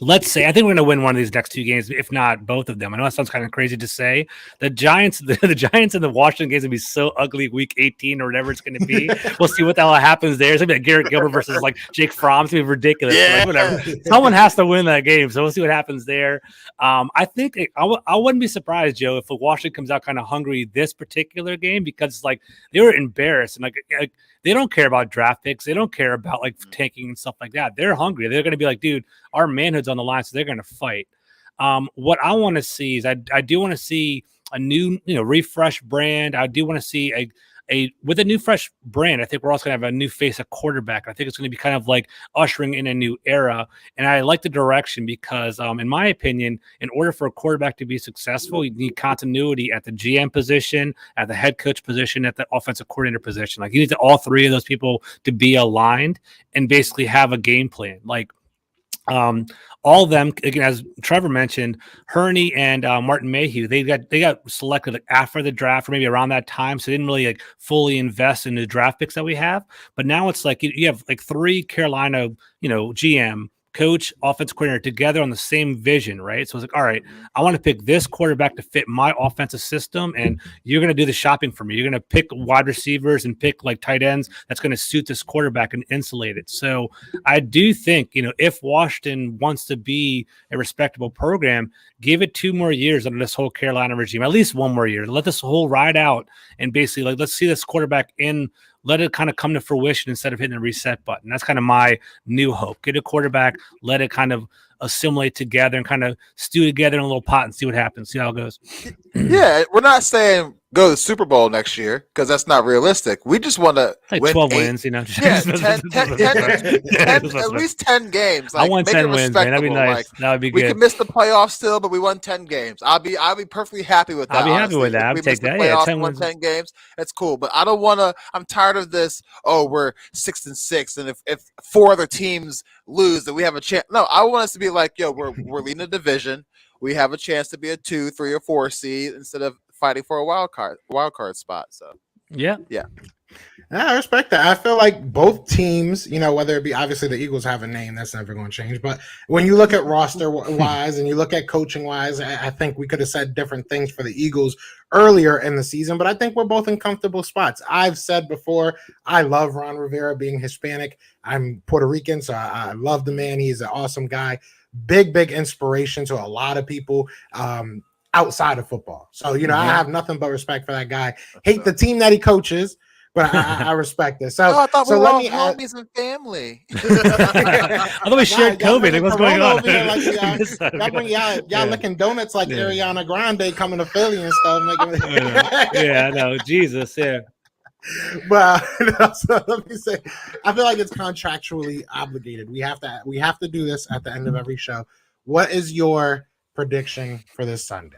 let's say, I think we're going to win one of these next two games, if not both of them. I know that sounds kind of crazy to say. The Giants, the Giants and the Washington games will be so ugly week 18 or whatever it's going to be. We'll see what the hell happens there. It's going to be like Garrett Gilbert versus like Jake Fromm. It's going to be ridiculous. Yeah. Like, whatever. Someone has to win that game. So we'll see what happens there. I think I wouldn't be surprised, Joe, if Washington comes out kind of hungry this particular game, because like they were embarrassed and like they don't care about draft picks. They don't care about like tanking and stuff like that. They're hungry. They're going to be like, dude, our manhood's on the line, so they're going to fight. What I want to see is I do want to see a new, refresh brand. I do want to see with a new fresh brand. I think we're also going to have a new face at quarterback. I think it's going to be kind of like ushering in a new era. And I like the direction because, in my opinion, in order for a quarterback to be successful, you need continuity at the GM position, at the head coach position, at the offensive coordinator position. Like you need all three of those people to be aligned and basically have a game plan. Like, all of them, again, as Trevor mentioned, Hurney and Martin Mayhew, they got selected like after the draft or maybe around that time, so they didn't really like fully invest in the draft picks that we have. But now it's like you have like three Carolina, GM, coach, offensive coordinator together on the same vision, right? So it's like, all right, I want to pick this quarterback to fit my offensive system, and you're going to do the shopping for me. You're going to pick wide receivers and pick like tight ends that's going to suit this quarterback and insulate it. So I do think, if Washington wants to be a respectable program, give it 2 more years under this whole Carolina regime, at least 1 more year. Let this whole ride out and basically like let's see this quarterback in. Let it kind of come to fruition instead of hitting the reset button. That's kind of my new hope. Get a quarterback, let it kind of assimilate together and kind of stew together in a little pot and see what happens, see how it goes. Yeah, we're not saying go to the Super Bowl next year because that's not realistic. We just want to win 12 wins, Yeah, 10, at least 10 games. Like, I want 10 wins, man. That'd be nice. Like, that would be we good. could miss the playoffs still, but we won 10 games. I'll be perfectly happy with that. I'll be happy honestly. with that. If I'll we take missed the that. playoffs, 10 won wins. 10 games. That's cool, but I don't want to. I'm tired of this. Oh, we're 6-6, and if 4 other teams lose, then we have a chance. No, I want us to be like, yo, we're leading the division. We have a chance to be a 2, 3, or 4 seed instead of fighting for a wild card spot. So yeah. I respect that. I feel like both teams, whether it be obviously the Eagles have a name that's never going to change, but when you look at roster wise and you look at coaching wise, I think we could have said different things for the Eagles earlier in the season, but I think we're both in comfortable spots. I've said before, I love Ron Rivera being Hispanic. I'm Puerto Rican, so I love the man. He's an awesome guy. Big inspiration to a lot of people outside of football. So, I have nothing but respect for that guy. Hate the team that he coaches, but I respect it. So, I thought we were let all me homies and family. I thought we shared COVID. Like, what's going on? Y'all licking donuts like Ariana Grande coming to Philly and stuff. Yeah, I know. Jesus, yeah. But so let me say, I feel like it's contractually obligated. We have to do this at the end of every show. What is your prediction for this Sunday?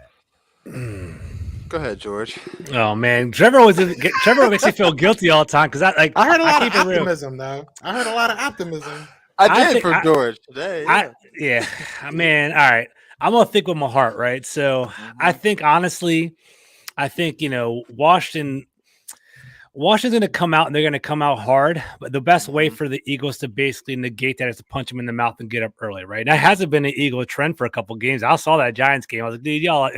Go ahead, George. Oh man, Trevor makes me feel guilty all the time because I heard a lot of optimism though. I heard a lot of optimism. I did for George today. Yeah, man. All right, I'm gonna think with my heart, right? So I think honestly, Washington Washington's going to come out and they're going to come out hard, but the best way Mhm. for the Eagles to basically negate that is to punch them in the mouth and get up early, right? That hasn't been an Eagle trend for a couple games. I saw that Giants game. I was like, dude, y'all, I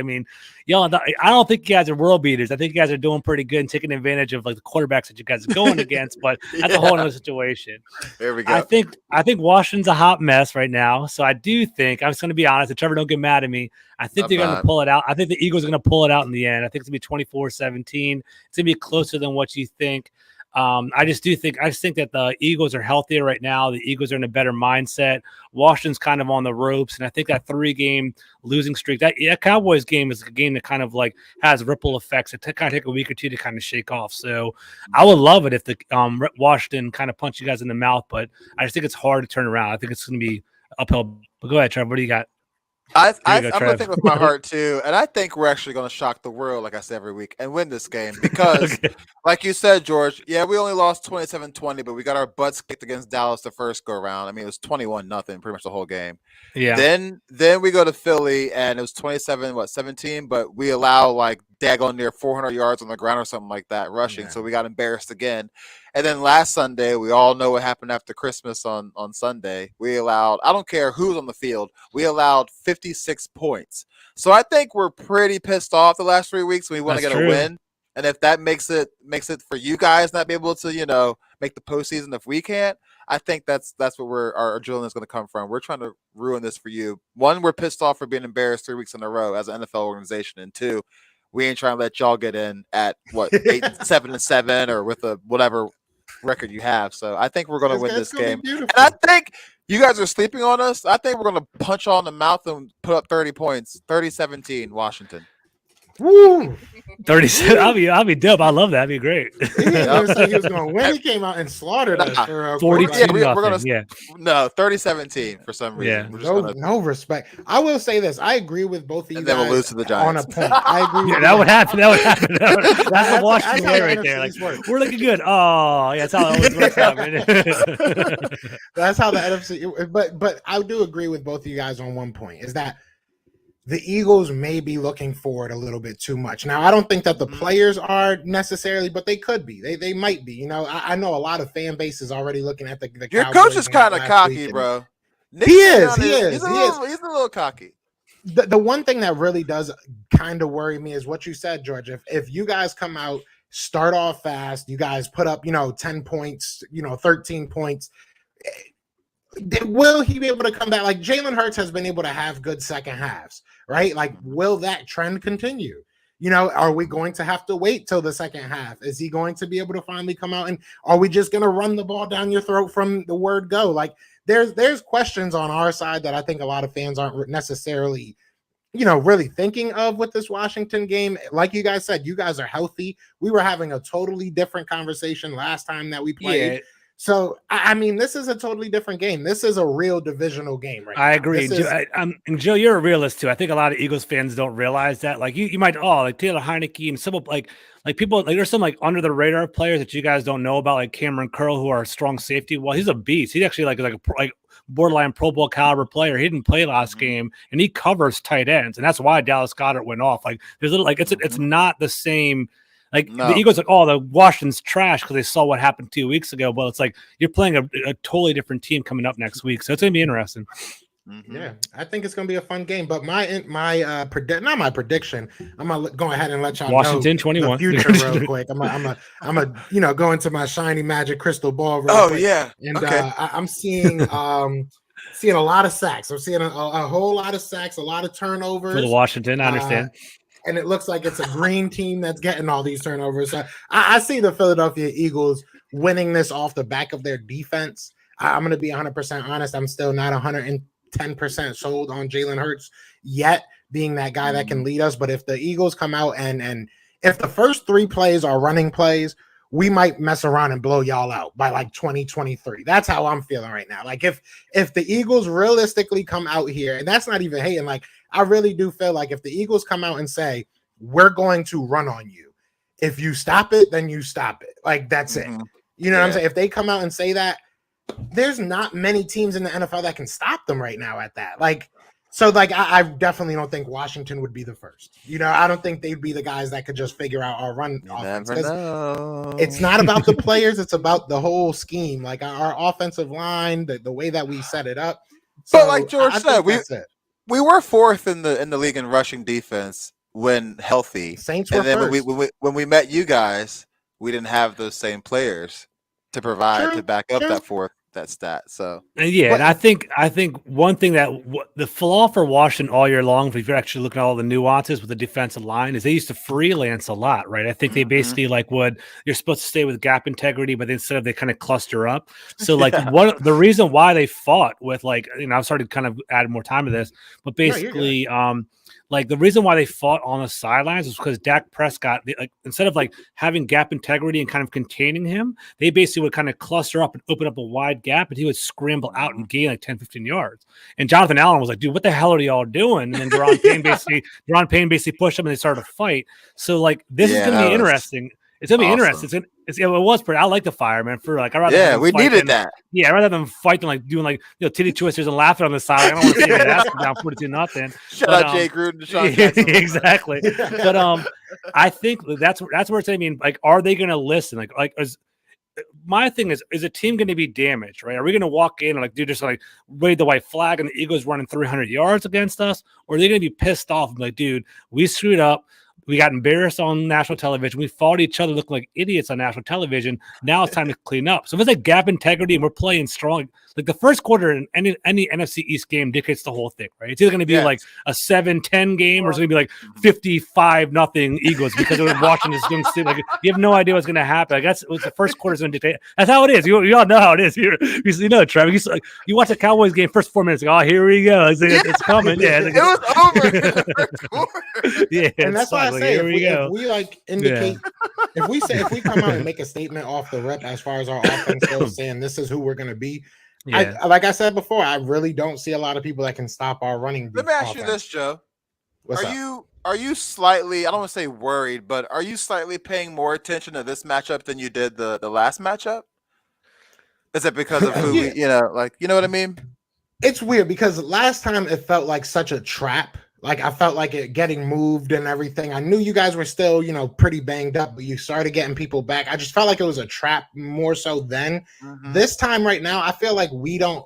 don't think you guys are world beaters. I think you guys are doing pretty good and taking advantage of like the quarterbacks that you guys are going against, but that's a whole other situation. There we go. I think Washington's a hot mess right now. So I do think, I'm just going to be honest, and Trevor, don't get mad at me. I think they're going to pull it out. I think the Eagles are going to pull it out in the end. I think it's going to be 24-17. It's going to be closer than what you think. I just think that the Eagles are healthier right now. The Eagles are in a better mindset. Washington's kind of on the ropes. And I think that 3-game losing streak, that Cowboys game is a game that kind of like has ripple effects. It kind of take a week or two to kind of shake off. So I would love it if the Washington kind of punch you guys in the mouth, but I just think it's hard to turn around. I think it's going to be uphill. But go ahead, Trevor. What do you got? I'm gonna think with my heart too, and I think we're actually gonna shock the world, like I say every week, and win this game because, like you said, George, yeah, we only lost 27-20, but we got our butts kicked against Dallas the first go around. I mean, it was 21-0 pretty much the whole game. Yeah. Then we go to Philly, and it was 27-17, but we allow like daggone near 400 yards on the ground or something like that rushing, so we got embarrassed again. And then last Sunday, we all know what happened after Christmas on Sunday. We allowed, I don't care who's on the field, we allowed 56 points. So I think we're pretty pissed off the last 3 weeks. We want to get a win. And if that makes it for you guys not be able to, make the postseason if we can't, I think that's where our adrenaline is going to come from. We're trying to ruin this for you. One, we're pissed off for being embarrassed 3 weeks in a row as an NFL organization. And two, we ain't trying to let y'all get in at 7-7 or with a whatever record you have. So I think we're going to win this game. And I think you guys are sleeping on us. I think we're going to punch y'all in the mouth and put up 30 points. 30-17 Washington. Woo! 37. I'll be dope. I love that. That'd be great. He was going to win. He came out and slaughtered us. 42 yeah. No, 30-17 for some reason. Yeah. No respect. I will say this. I agree with both of you. And then we'll lose to the Giants. On a point. I agree. Yeah, that would happen. That's the Washington way right there. Like, we're looking good. Oh, yeah, that's how it always works out, man. That's how the NFC. But I do agree with both of you guys on one point. Is that the Eagles may be looking forward a little bit too much. Now, I don't think that the players are necessarily, but they could be. They might be. I know a lot of fan bases already looking at the Your Cowboys coach is kind of cocky, bro. He is. He's a little cocky. The one thing that really does kind of worry me is what you said, George. If you guys come out, start off fast, you guys put up, 10 points, 13 points, will he be able to come back? Like Jalen Hurts has been able to have good second halves, right? Like, will that trend continue? Are we going to have to wait till the second half? Is he going to be able to finally come out? And are we just going to run the ball down your throat from the word go? Like, there's questions on our side that I think a lot of fans aren't necessarily, really thinking of with this Washington game. Like you guys said, you guys are healthy. We were having a totally different conversation last time that we played. Yeah. So, I mean, this is a totally different game. This is a real divisional game right now. I agree. And Joe, you're a realist too. I think a lot of Eagles fans don't realize that. Like you might, like Taylor Heineke and some like people, like there's some like under the radar players that you guys don't know about, like Cameron Curl, who are a strong safety. Well, he's a beast. He's actually like borderline Pro Bowl caliber player. He didn't play last game, and he covers tight ends, and that's why Dallas Goedert went off. Like there's a little like it's not the same. Like the Eagles, like, the Washington's trash because they saw what happened 2 weeks ago. But it's like you're playing a totally different team coming up next week, so it's gonna be interesting. Yeah, I think it's gonna be a fun game. But not my prediction. I'm gonna go ahead and let y'all Washington know 21 the future real quick. I'm a go into my shiny magic crystal ball. Real quick. Yeah, and okay. I'm seeing a lot of sacks. I'm seeing a whole lot of sacks, a lot of turnovers for the Washington. I understand. And it looks like it's a green team that's getting all these turnovers. So I see the Philadelphia Eagles winning this off the back of their defense. I'm going to be 100% honest. I'm still not 110% sold on Jalen Hurts yet, being that guy that can lead us. But if the Eagles come out and if the first 3 plays are running plays, we might mess around and blow y'all out by like 2023. That's how I'm feeling right now. Like if the Eagles realistically come out here, and that's not even hating, like I really do feel like if the Eagles come out and say, we're going to run on you, if you stop it, then you stop it. Like that's it. You know what I'm saying? If they come out and say that, there's not many teams in the NFL that can stop them right now at that. Like, So, like, I definitely don't think Washington would be the first. You know, I don't think they'd be the guys that could just figure out our run You offense. never 'Cause know. it's not about the players; it's about the whole scheme, like our offensive line, the way that we set it up. So, But like George I said, think that's it. we were fourth in the league in rushing defense when healthy, Saints were and then first. when we met you guys, we didn't have those same players to provide True, to back up true. that stat. So And yeah, But- and I think one thing that the flaw for Washington all year long, if you're actually looking at all the nuances with the defensive line, is they used to freelance a lot, right? I think they basically you're supposed to stay with gap integrity, but instead of they kind of cluster up. So like the reason why they fought with I've started kind of adding more time to this, but basically like the reason why they fought on the sidelines was because Dak Prescott, instead of like having gap integrity and kind of containing him, they basically would kind of cluster up and open up a wide gap, and he would scramble out and gain like 10, 15 yards. And Jonathan Allen was like, dude, what the hell are y'all doing? And then Deron Payne basically pushed him and they started to fight. So like this is going to be interesting. It's going to be interesting. It was pretty. I like the fire, man. For like, I rather we needed that. Yeah, I'd rather them fight than like doing titty twisters and laughing on the side. I don't want to see their ass down 42-0. Shout out Jay Gruden, Sean Jackson. Exactly. But I think that's where it's. I mean, like, are they going to listen? My thing is a team going to be damaged, right? Are we going to walk in and like do just like wave the white flag and the Eagles running 300 yards against us, or are they going to be pissed off and be like, dude, we screwed up. We got embarrassed on national television. We fought each other, looking like idiots on national television. Now it's time to clean up. So if it's like gap integrity and we're playing strong, like the first quarter in any NFC East game dictates the whole thing, right? It's either going to be like a 7-10 game or it's going to be like 55-0 Eagles because of Washington is going to like you have no idea what's going to happen. Like that's what the first quarter is going to dictate. That's how it is. You all know how it is. You know, Trevor. You watch the Cowboys game first 4 minutes. Like, oh, here we go. It's coming. Yeah, it was over in the first quarter. Yeah, and that's why I say if we like indicate if we come out and make a statement off the rip as far as our offense goes, saying this is who we're going to be. Yeah. Like I said before, I really don't see a lot of people that can stop our running. Let me ask you this, Joe. Are you slightly, I don't want to say worried, but are you slightly paying more attention to this matchup than you did the last matchup? Is it because of who you know what I mean? It's weird because last time it felt like such a trap. Like I felt like it getting moved and everything. I knew you guys were still, pretty banged up, but you started getting people back. I just felt like it was a trap more so then. This time right now, I feel like we don't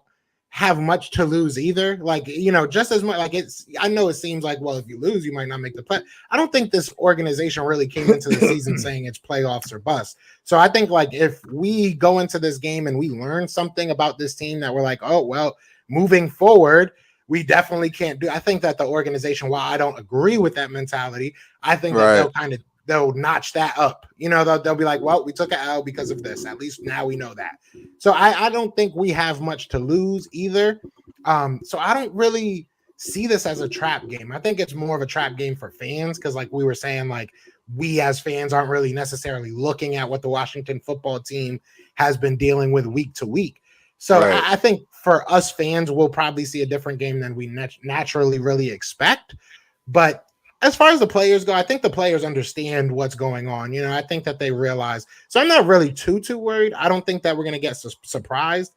have much to lose either. Like, just as much like I know it seems like, well, if you lose, you might not make the play. I don't think this organization really came into the season saying it's playoffs or bust. So I think like if we go into this game and we learn something about this team that we're like, oh, well, moving forward, we definitely can't do. I think that the organization, while I don't agree with that mentality, I think that they'll notch that up. They'll be like, well, we took an L because of this. At least now we know that. So I don't think we have much to lose either. So I don't really see this as a trap game. I think it's more of a trap game for fans because, like we were saying, like we as fans aren't really necessarily looking at what the Washington football team has been dealing with week to week. So I think for us fans, we'll probably see a different game than we naturally really expect. But as far as the players go, I think the players understand what's going on. I think that they realize. So I'm not really too worried. I don't think that we're going to get surprised.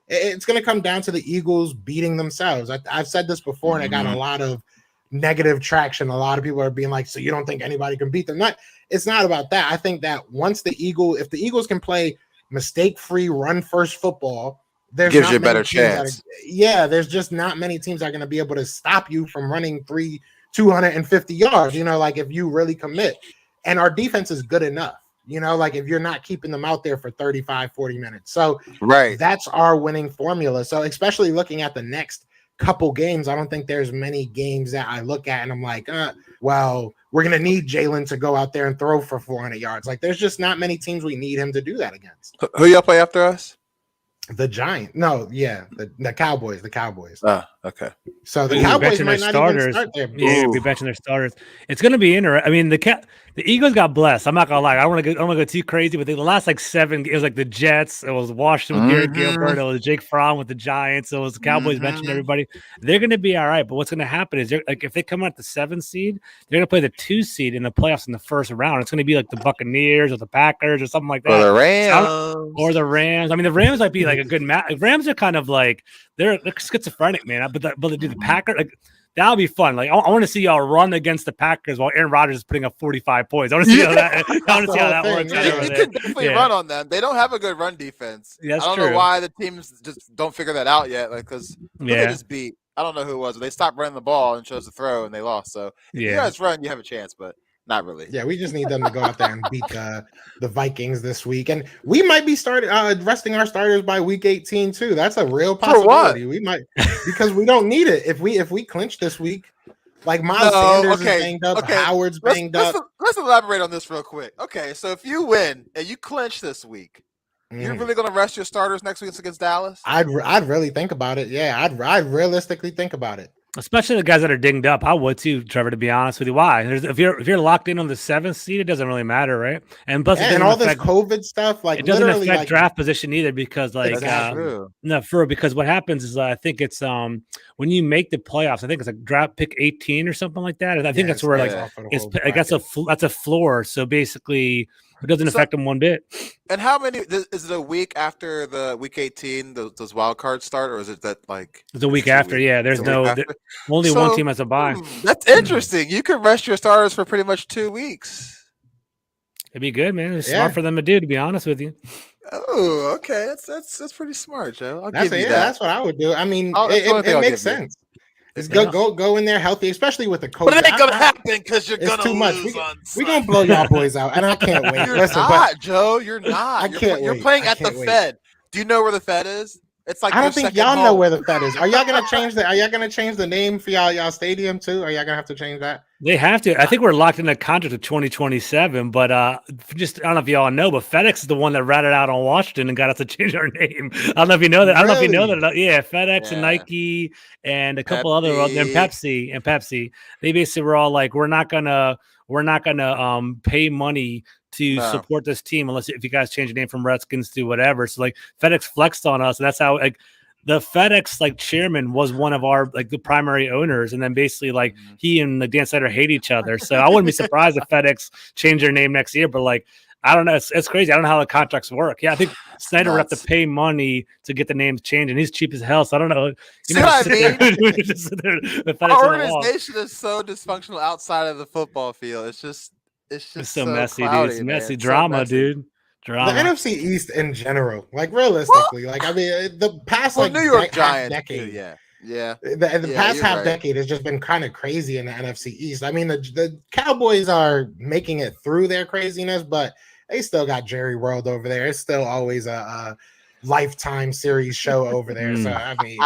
It's going to come down to the Eagles beating themselves. I've said this before, and I got a lot of negative traction. A lot of people are being like, so you don't think anybody can beat them? It's not about that. I think that if the Eagles can play mistake-free, run-first football, gives you a better chance. There's just not many teams that are going to be able to stop you from running 250 yards, like if you really commit. And our defense is good enough, like if you're not keeping them out there for 35, 40 minutes. So that's our winning formula. So especially looking at the next couple games, I don't think there's many games that I look at and I'm like, well, we're going to need Jalen to go out there and throw for 400 yards. Like there's just not many teams we need him to do that against. Who y'all play after us? The Giants. No, the Cowboys. The Cowboys. Oh, okay. So the Cowboys might not even start there. Yeah, be benching their starters. It's going to be interesting. I mean, the Eagles got blessed. I'm not gonna lie. I don't want to go too crazy, but the last like 7, it was like the Jets. It was Washington with Garrett Gilbert. It was Jake Fromm with the Giants. It was the Cowboys benching everybody. They're going to be all right. But what's going to happen is like if they come out the 7 seed, they're going to play the 2 seed in the playoffs in the first round. It's going to be like the Buccaneers or the Packers or something like that. Or the Rams. I mean, the Rams might be like a good match. Rams are kind of like they're schizophrenic, man. But the Packers, like That would be fun. Like, I want to see y'all run against the Packers while Aaron Rodgers is putting up 45 points. I want to see how that. I want to see how that works. You can definitely run on them. They don't have a good run defense. That's I don't true. know why the teams just don't figure that out yet. Like, because they just beat. I don't know who it was. But they stopped running the ball and chose to throw, and they lost. So if you guys run, you have a chance, but not really. Yeah, we just need them to go out there and beat the Vikings this week, and we might be resting our starters by week 18 too. That's a real possibility. We might, because we don't need it if we clinch this week. Like Miles Sanders is banged up, Howard's banged up. Let's elaborate on this real quick. Okay, so if you win and you clinch this week, you're really going to rest your starters next week against Dallas? I'd really think about it. Yeah, I'd realistically think about it. Especially the guys that are dinged up. I would too, Trevor, to be honest with you. Why? If you're locked in on the 7th seed, it doesn't really matter, right? And plus, and all this COVID stuff, like it doesn't affect draft position either, because because what happens is I think it's when you make the playoffs, I think it's like draft pick 18 or something like that. I think that's where that's a floor. So basically, it doesn't affect them one bit. And how many is it? A week after the week 18, those wild cards start, or is it that like it's a week after? Yeah, there's only one team has a bye. That's interesting. You can rest your starters for pretty much 2 weeks. It'd be good, man. It's smart for them to do, to be honest with you. Oh, okay. That's pretty smart, Joe. I'll give you that. That's what I would do. I mean, it makes sense. It's go in there healthy, especially with the COVID. But it ain't gonna happen because you're gonna too much. Lose we gonna blow y'all boys out, and I can't wait. You're not, Joe. You're not. I can't You're wait. playing at the Fed. Do you know where the Fed is? It's like I don't think y'all know where the Fed is. Are y'all gonna change the name for y'all stadium too? Are y'all gonna have to change that? They have to. I think we're locked in a contract to 2027. But I don't know if y'all know, but FedEx is the one that ratted out on Washington and got us to change our name. I don't know if you know that. I don't know if you know that. Yeah, FedEx and Nike and a couple other and Pepsi. They basically were all like, we're not gonna pay money to support this team unless if you guys change the name from Redskins to whatever. So like FedEx flexed on us, and that's how like the FedEx chairman was one of our the primary owners, and then basically he and Dan Snyder hate each other. So I wouldn't be surprised if FedEx changed their name next year. But I don't know, it's crazy. I don't know how the contracts work. Yeah, I think Snyder would have to pay money to get the names changed, and he's cheap as hell. So I don't know. See what I mean? Our organization is so dysfunctional outside of the football field. It's just so messy, cloudy, dude. It's messy man. drama, So messy. dude. Drama. The NFC East in general, realistically, the past New York Giants decade, the past half decade has just been kind of crazy in the NFC East. I mean, the Cowboys are making it through their craziness, but they still got Jerry World over there. It's still always a Lifetime series show over there. So I mean,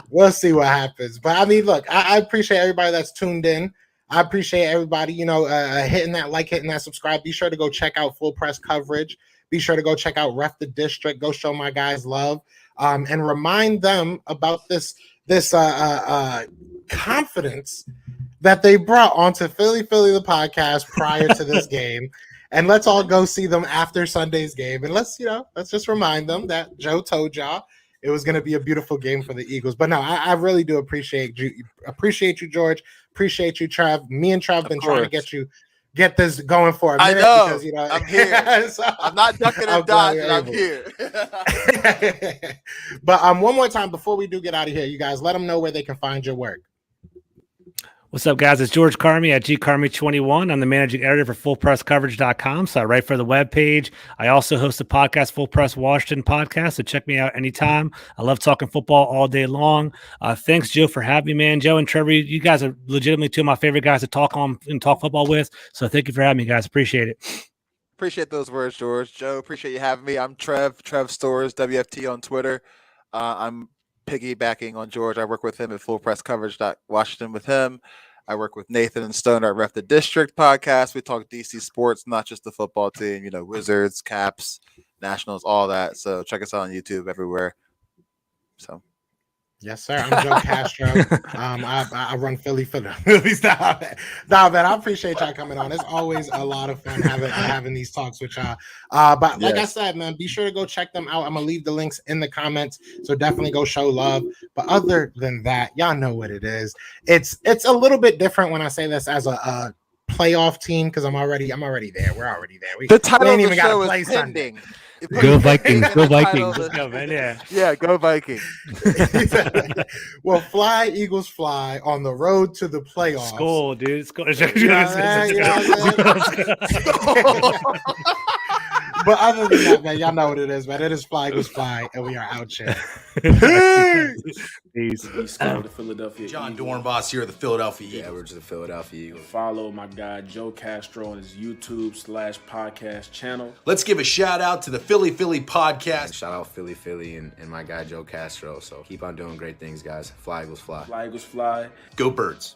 we'll see what happens. But I mean, look, I appreciate everybody that's tuned in. I appreciate everybody, hitting that hitting that subscribe. Be sure to go check out Full Press Coverage. Be sure to go check out Ref the District. Go show my guys love, and remind them about this confidence that they brought onto Philly the podcast prior to this game. And let's all go see them after Sunday's game. And let's just remind them that Joe told y'all it was going to be a beautiful game for the Eagles. But no, I really do appreciate you. Appreciate you, George. Appreciate you, Trev. Me and Trev been trying to get this going for a minute. I know. Because, I'm here. So, I'm not ducking and dodging. I'm here. But one more time before we do get out of here, you guys let them know where they can find your work. What's up, guys? It's George Carmi at gcarmi21. I'm the managing editor for fullpresscoverage.com. So I write for the webpage. I also host a podcast, Full Press Washington Podcast. So check me out anytime. I love talking football all day long. Thanks, Joe, for having me, man. Joe and Trevor, you guys are legitimately two of my favorite guys to talk on and talk football with. So thank you for having me, guys. Appreciate it. Appreciate those words, George. Joe, appreciate you having me. I'm Trev Stores, WFT on Twitter. I'm piggybacking on George. I work with him at Full Press Coverage.Washington with him. I work with Nathan and Stoner at Ref the District podcast. We talk DC sports, not just the football team, Wizards, Caps, Nationals, all that. So check us out on YouTube everywhere. So yes, sir. I'm Joe Castro. I run Philly. Stop. Nah, man, I appreciate y'all coming on. It's always a lot of fun having these talks with y'all. But like I said, man, be sure to go check them out. I'm gonna leave the links in the comments, so definitely go show love. But other than that, y'all know what it is. It's a little bit different when I say this as a playoff team because I'm already there. We're already there. The title of the show is pending. Go Vikings. Go The title Vikings. of Let's the- go, man. Yeah. Yeah, go Vikings. Well, fly, Eagles, fly on the road to the playoffs. Skull, dude. Skull. But other than that, man, y'all know what it is, man. It is Fly Eagles Fly, and we are out here. Peace. East Coast, the Philadelphia John Eagles. Dornbos here, the Philadelphia Eagles. Edwards of the Philadelphia Eagles. Follow my guy Joe Castro on his YouTube/podcast channel. Let's give a shout out to the Philly And podcast. shout out Philly and my guy Joe Castro. So keep on doing great things, guys. Fly Eagles Fly. Fly Eagles Fly. Go Birds.